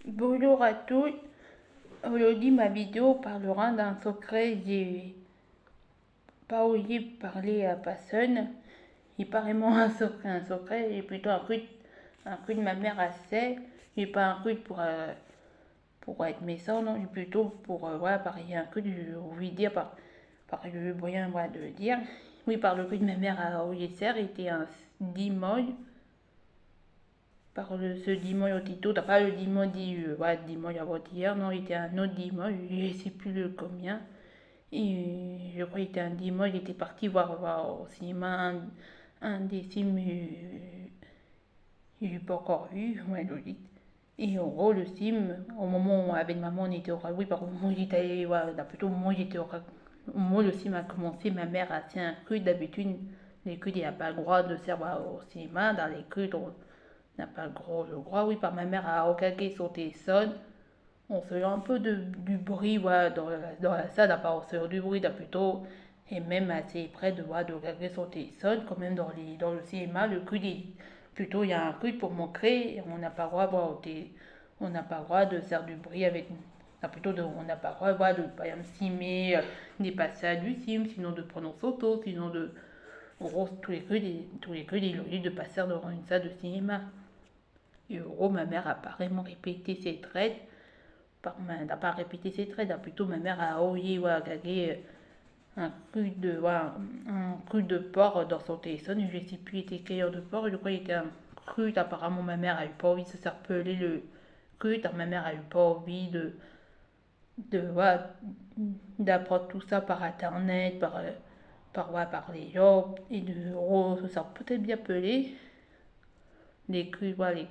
Bonjour à tous. Aujourd'hui, ma vidéo parlera d'un secret. J'ai pas osé parler à personne. Il pas vraiment un secret. J'ai plutôt un truc de ma mère assez. J'ai pas un truc pour être méchant, non. J'ai plutôt pour voilà, pareil, un truc je voulais dire par le moyen voilà, de le dire. Oui, par le truc de ma mère à Oyesser était un dimanche. Ce dimanche au Tito, t'as pas le dimanche ouais, dimanche avant-hier, non, il était un autre dimanche, je sais plus le combien. Et je crois qu'il était un dimanche, il était parti voir au cinéma un des films que j'ai pas encore vu, ouais, logique. Et en gros, le film, au moment où avec maman on était au oui, par contre, moi j'étais allé, ouais, plutôt au moment où j'étais au moment où le film a commencé, ma mère a tient un cul d'habitude, les culs, il n'y a pas le droit de servir au cinéma, dans les culs, n'a pas gros, je crois, oui, par ma mère à Okage sur téléphone. On faisait un peu du bruit ouais, dans la salle, à part on faisait du bruit, là, plutôt, et même assez près de ouais, Okage sur téléphone, quand même dans le cinéma, le cul, plutôt il y a un cul pour montrer, on n'a pas le droit, on n'a pas le droit de faire du bruit avec, on n'a pas le droit ouais, de, par exemple, filmer des passages du film, sinon de prendre en photo, sinon de, en gros, tous les culs, il est de passer devant une salle de cinéma. Et en gros, ma mère a pas vraiment répété ses traits. N'a pas répété ses traits, plutôt ma mère a ouïe ouais, gagné un cru de porc dans son téléphone. Je ne sais plus, il était quelle heure de porc. Je crois qu'il était un cru. Apparemment, ma mère a eu pas envie de se faire peler le cru. Ma mère a eu pas envie ouais, d'apprendre tout ça par internet, par les gens. Et de se faire peut-être bien peler. Les crus, ouais,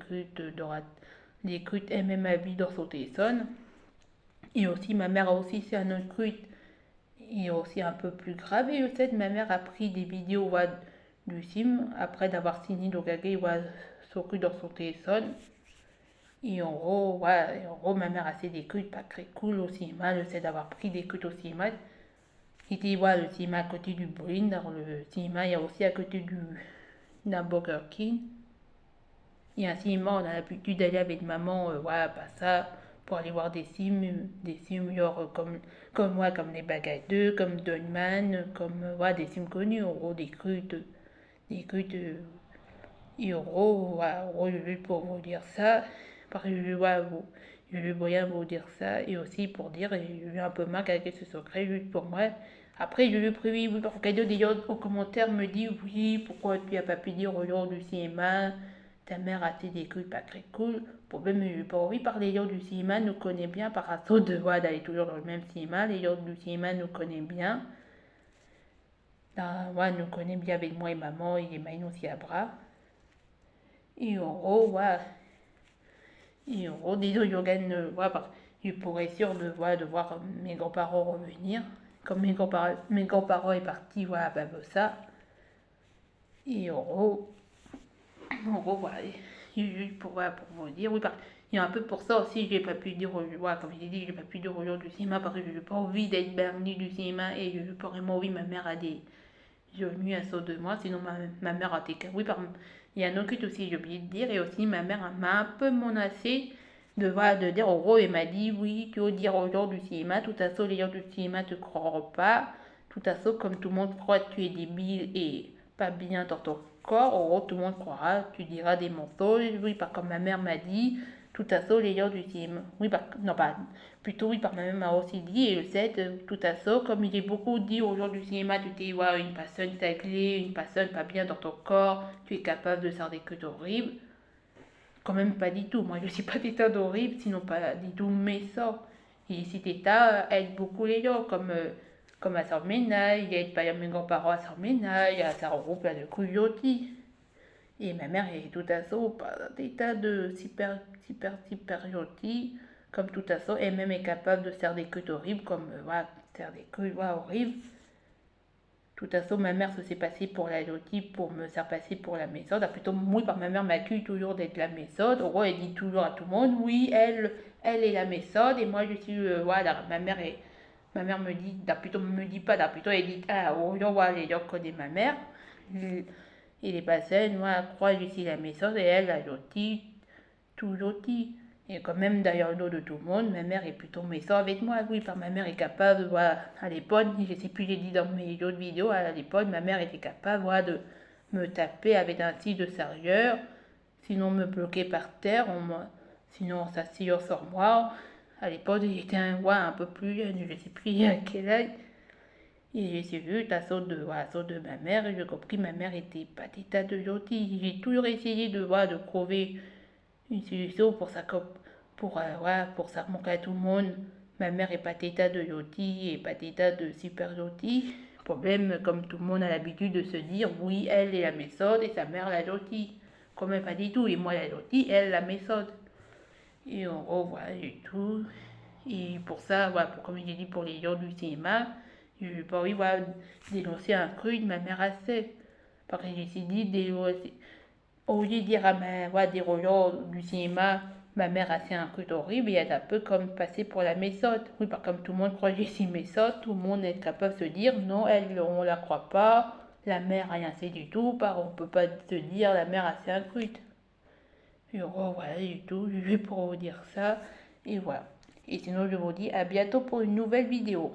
les crus MMA dans son téléphone. Et aussi, ma mère a aussi fait un autre truc, et aussi un peu plus grave. Et peut-être ma mère a pris des vidéos ouais, du film après d'avoir signé d'Okage ouais, son truc dans son téléphone. Et en gros, ouais, ma mère a fait des trucs pas très cool au cinéma, le fait d'avoir pris des trucs au cinéma. C'était ouais, le cinéma à côté du Brin, dans le cinéma, il y a aussi à côté d'un Burger King. Il y a un cinéma, on a l'habitude d'aller avec maman, ouais, pas ça, pour aller voir des films genre comme moi, comme Les Bagailles 2, comme Dunman, comme ouais, des films connus, en gros, des cultes, et en gros, ouais, en gros, je vais pour vous dire ça, parce que je vais bien vous dire ça, et aussi pour dire, et je vais un peu mal avec ce secret, juste pour moi. Après, je lui ai prévu, oui, parce que des gens aux commentaires me disent, oui, pourquoi tu n'as pas pu dire au genre du cinéma, ta mère a fait des trucs pas très cool. Problème, pour oui, par les gens du cinéma nous connaît bien, par rapport de voir d'aller toujours dans le même cinéma, les gens du cinéma nous connaissent bien. Ouais, nous connaît bien avec moi et maman et Maïno aussi à bras. Et en gros, ouais, et en gros, disons, ouais, je pourrais être sûr de voir mes grands-parents revenir. Comme mes grands-parents est parti, voilà, bah, ça. Et en gros, voilà, juste pour vous dire, oui, il y a un peu pour ça aussi, j'ai pas pu dire, ouais, comme j'ai dit, j'ai pas pu dire au jour du cinéma parce que je n'ai pas envie d'être banni du cinéma et je n'ai pas vraiment envie, ma mère a des nuit à saut de moi, sinon ma mère a été. Oui, il y a un autre aussi, j'ai oublié de dire, et aussi ma mère m'a un peu menacé voilà, de dire, en gros, elle m'a dit, oui, tu veux dire aux gens du cinéma, tout à fait, les gens du cinéma te croiront pas, tout à fait, comme tout le monde croit que tu es débile et pas bien dans ton corps, en gros, tout le monde croira, tu diras des mensonges, oui, comme ma mère m'a dit, tout à fait, les gens du cinéma, oui, non, pas, plutôt, oui, par ma mère m'a aussi dit, et le fait, tout à fait, comme il est beaucoup dit aux gens du cinéma, tu es ouais, une personne cinglée, une personne pas bien dans ton corps, tu es capable de faire des trucs horribles, quand même pas du tout. Moi, je suis pas d'état d'horrible, sinon pas du tout méchant. Et cet état aide beaucoup les gens, comme à faire ménage, il aide pas mes grands-parents à faire ménage, à faire groupe de couillotis. Et ma mère est tout à fait pas d'état de super gentil, comme tout à fait, et même est capable de faire des coups horribles, comme voilà, faire des coups horribles. Tout à fait, ma mère se s'est passée pour la gentille pour me faire passer pour la méthode. Ah, plutôt, moi, par ma mère m'accuse toujours d'être la méthode. En gros, elle dit toujours à tout le monde, oui, elle est la méthode. Et moi, je suis, voilà, ma mère me dit, plutôt me dit pas, plutôt elle dit, ah, oh, voilà, les gens connaissent ma mère. Et les personnes, moi, croient que je suis la méthode et elle, la gentille, tout gentille. Et quand même, derrière le dos de tout le monde, ma mère est plutôt méchante avec moi. Oui, par ma mère est capable, voilà, à l'époque, je sais plus, j'ai dit dans mes autres vidéos, à l'époque, ma mère était capable, voilà, de me taper avec un stylo de serrure, sinon me bloquer par terre, sinon s'asseoir sur moi. À l'époque, j'étais un peu plus jeune, je sais plus à quel âge. Et j'ai vu la sorte de ma mère, et j'ai compris que ma mère était pas d'état de gentille. J'ai toujours essayé de trouver une solution pour ça, pour ça manquer à tout le monde. Ma mère est pas d'état de gentille et pas d'état de super gentille. Problème, comme tout le monde a l'habitude de se dire, oui, elle est la méthode et sa mère la gentille. Quand même pas du tout. Et moi la gentille, elle la méthode. Et en gros, voilà, et tout. Et pour ça, voilà, comme j'ai dit pour les gens du cinéma, je n'ai pas envie voilà, dénoncer un truc de ma mère assez. Parce que j'ai dit, au lieu de dire à voilà, dire aux gens du cinéma, ma mère a fait un truc horrible, il y a un peu comme passer pour la méthode. Oui, parce que comme tout le monde croit que j'ai si méthode, tout le monde est capable de se dire, non, elle, on la croit pas, la mère a rien fait du tout, on peut pas se dire, la mère a fait un truc. Et voilà, et tout, je vais pour vous dire ça. Et voilà. Et sinon, je vous dis à bientôt pour une nouvelle vidéo.